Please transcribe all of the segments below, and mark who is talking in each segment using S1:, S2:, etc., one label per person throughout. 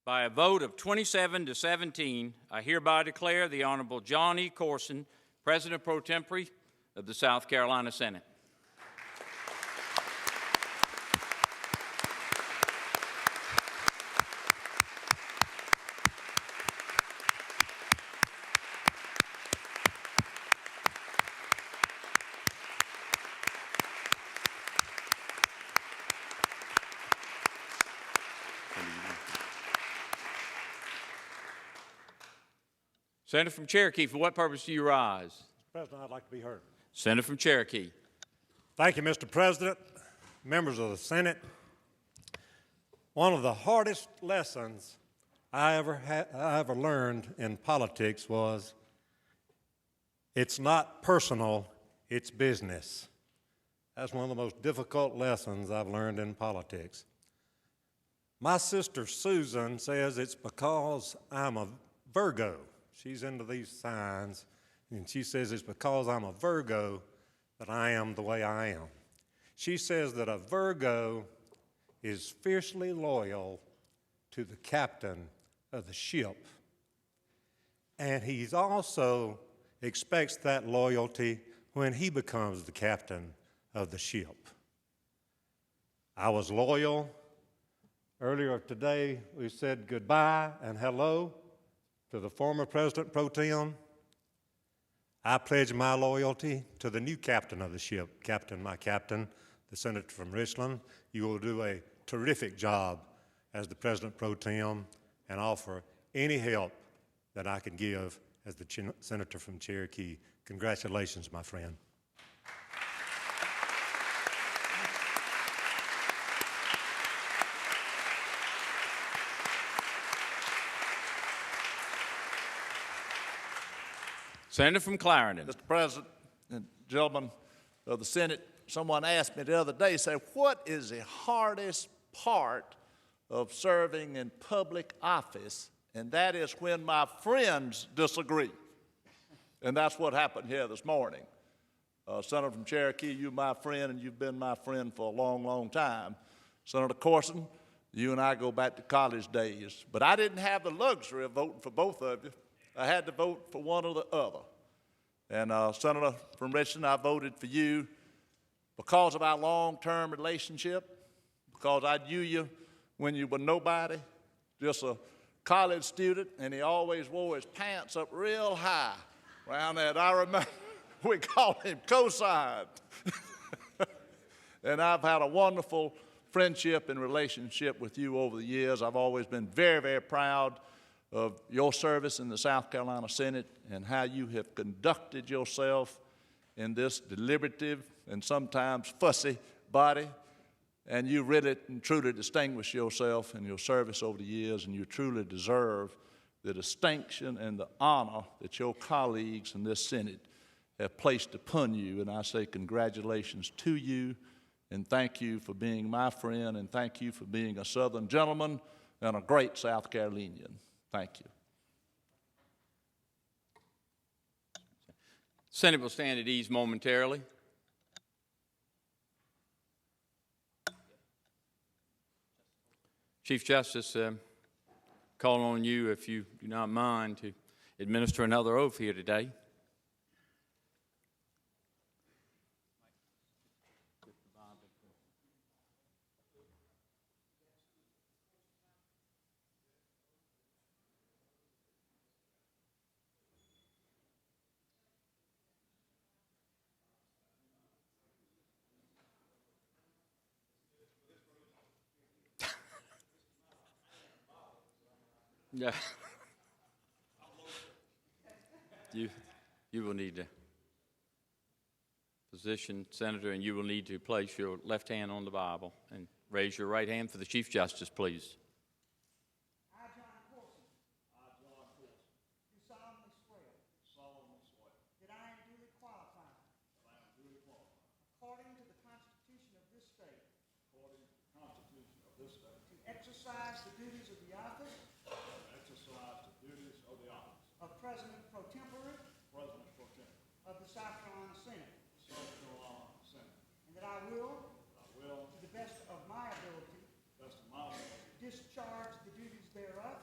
S1: By a vote of 27 to 17, I hereby declare the Honorable John E. Courson, President Pro Tempore of the South Carolina Senate. Senator from Cherokee, for what purpose do you rise?
S2: Mr. President, I'd like to be heard.
S1: Senator from Cherokee.
S2: Thank you, Mr. President, members of the Senate. One of the hardest lessons I ever learned in politics was it's not personal, it's business. That's one of the most difficult lessons I've learned in politics. My sister Susan says it's because I'm a Virgo. She's into these signs, and she says it's because I'm a Virgo that I am the way I am. She says that a Virgo is fiercely loyal to the captain of the ship, and he also expects that loyalty when he becomes the captain of the ship. I was loyal. Earlier today, we said goodbye and hello to the former President Pro Tem. I pledge my loyalty to the new captain of the ship, my captain, the Senator from Richland. You will do a terrific job as the President Pro Tem and offer any help that I can give as the Senator from Cherokee. Congratulations, my friend.
S1: Senator from Clarendon.
S3: Mr. President and gentlemen of the Senate, someone asked me the other day, said, what is the hardest part of serving in public office? And that is when my friends disagree. And that's what happened here this morning. Senator from Cherokee, you're my friend, and you've been my friend for a long, long time. Senator Courson, you and I go back to college days. But I didn't have the luxury of voting for both of you. I had to vote for one or the other. And Senator from Richland, I voted for you because of our long-term relationship, because I knew you when you were nobody, just a college student, and he always wore his pants up real high around that. I remember we called him Cosign. And I've had a wonderful friendship and relationship with you over the years. I've always been very, very proud of your service in the South Carolina Senate and how you have conducted yourself in this deliberative and sometimes fussy body. And you really and truly distinguish yourself in your service over the years, and you truly deserve the distinction and the honor that your colleagues in this Senate have placed upon you. And I say congratulations to you, and thank you for being my friend, and thank you for being a Southern gentleman and a great South Carolinian. Thank you.
S1: Senate will stand at ease momentarily. Chief Justice, call on you, if you do not mind, to administer another oath here today. Yeah. You will need to position, Senator, and you will need to place your left hand on the Bible and raise your right hand for the Chief Justice, please.
S4: I, John Courson. Do solemnly swear. That I am duly qualified. According to the Constitution of this state. To exercise the duties of the office. Of President Pro Tempore. Of the South Carolina Senate. And that I will. To the best of my ability. Discharge the duties thereof.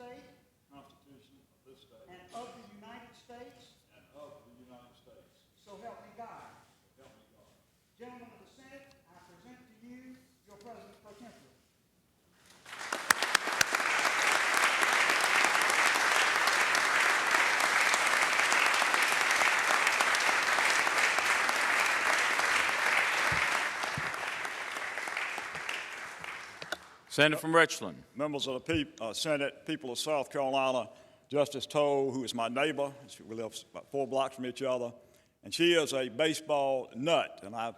S4: state
S5: Constitution of this state
S4: and of the United States,
S5: and of the United States.
S4: so help me God.
S5: So help me God.
S4: Gentlemen of the Senate, I present to you your President Pro Tempore.
S1: Senator from Richland.
S5: Members of the Senate, people of South Carolina, Justice Toll, who is my neighbor, we live about 4 blocks from each other, and she is a baseball nut. And I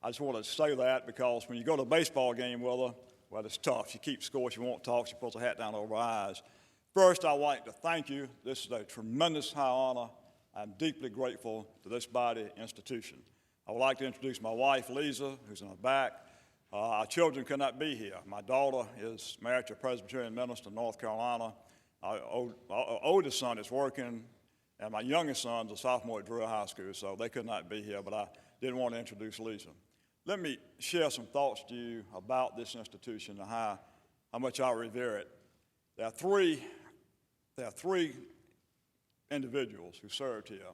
S5: just want to say that because when you go to a baseball game with her, well, it's tough. She keeps score, she won't talk, she pulls her hat down over her eyes. First, I'd like to thank you. This is a tremendous high honor. I'm deeply grateful to this body institution. I would like to introduce my wife, Lisa, who's in the back. Our children could not be here. My daughter is married to a Presbyterian minister in North Carolina. Our oldest son is working, and my youngest son's a sophomore at Drew High School, so they could not be here, but I did want to introduce Lisa. Let me share some thoughts to you about this institution and how much I revere it. There are three individuals who served here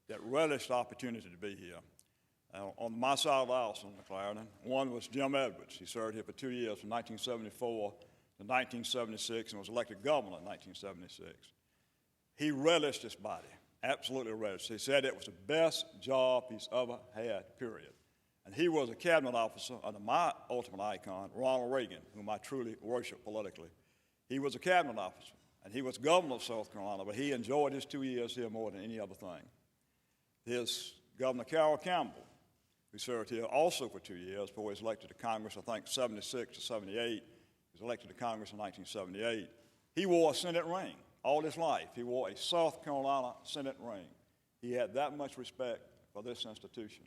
S5: that relished the opportunity to be here. On my side of the aisle, Senator Clarendon, one was Jim Edwards. He served here for 2 years from 1974 to 1976 and was elected governor in 1976. He relished this body, absolutely relished. He said it was the best job he's ever had, period. And he was a cabinet officer under my ultimate icon, Ronald Reagan, whom I truly worship politically. He was a cabinet officer, and he was governor of South Carolina, but he enjoyed his 2 years here more than any other thing. His Governor Carroll Campbell, who served here also for 2 years before he was elected to Congress, I think 76 to 78. He was elected to Congress in 1978. He wore a Senate ring all his life. He wore a South Carolina Senate ring. He had that much respect for this institution.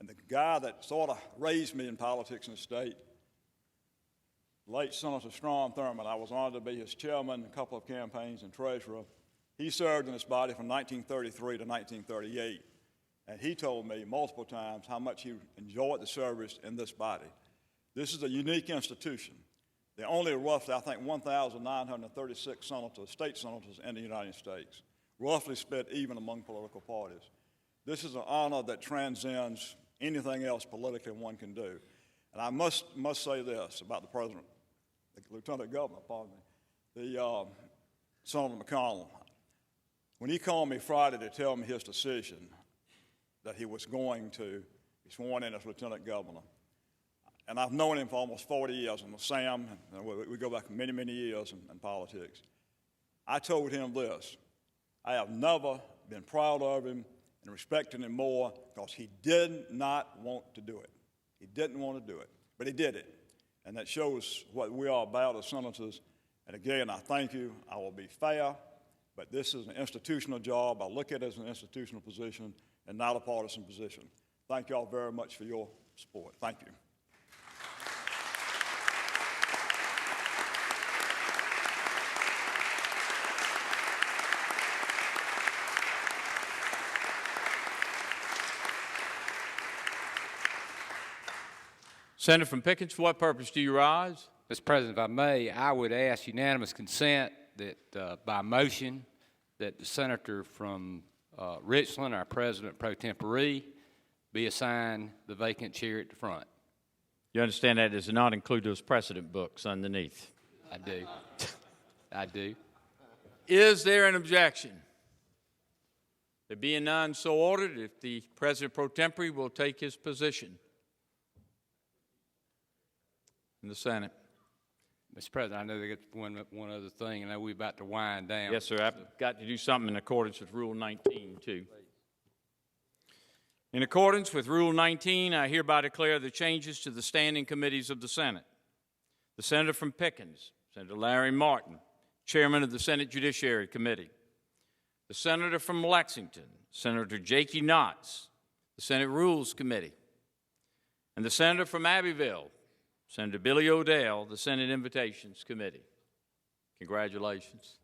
S5: And the guy that sort of raised me in politics in the state, late Senator Strom Thurmond, I was honored to be his chairman in a couple of campaigns and treasurer. He served in this body from 1933 to 1938. And he told me multiple times how much he enjoyed the service in this body. This is a unique institution. There are only roughly, I think, 1,936 senators, state senators in the United States, roughly split even among political parties. This is an honor that transcends anything else politically one can do. And I must say this about the President, the Lieutenant Governor, pardon me, the Senator McConnell. When he called me Friday to tell me his decision, that he was going to be sworn in as Lieutenant Governor. And I've known him for almost 40 years. I'm with Sam, and we go back many, many years in politics. I told him this: I have never been proud of him and respected him more because he did not want to do it. He didn't want to do it, but he did it. And that shows what we are about as senators. And again, I thank you. I will be fair, but this is an institutional job. I look at it as an institutional position and not a partisan position. Thank you all very much for your support. Thank you.
S1: Senator from Pickens, for what purpose do you rise?
S6: Mr. President, if I may, I would ask unanimous consent that by motion that the senator from Richland, our President Pro Tempore, be assigned the vacant chair at the front.
S1: You understand that does not include those precedent books underneath?
S6: I do. I do.
S1: Is there an objection? There being none, so ordered. If the President Pro Tempore will take his position in the Senate.
S6: Mr. President, I know they got one other thing. I know we're about to wind down.
S1: Yes, sir. I've got to do something in accordance with Rule 19, too. In accordance with Rule 19, I hereby declare the changes to the standing committees of the Senate. The Senator from Pickens, Senator Larry Martin, Chairman of the Senate Judiciary Committee. The Senator from Lexington, Senator Jakey Knotts, the Senate Rules Committee. And the Senator from Abbeville, Senator Billy O'Dell, the Senate Invitations Committee. Congratulations.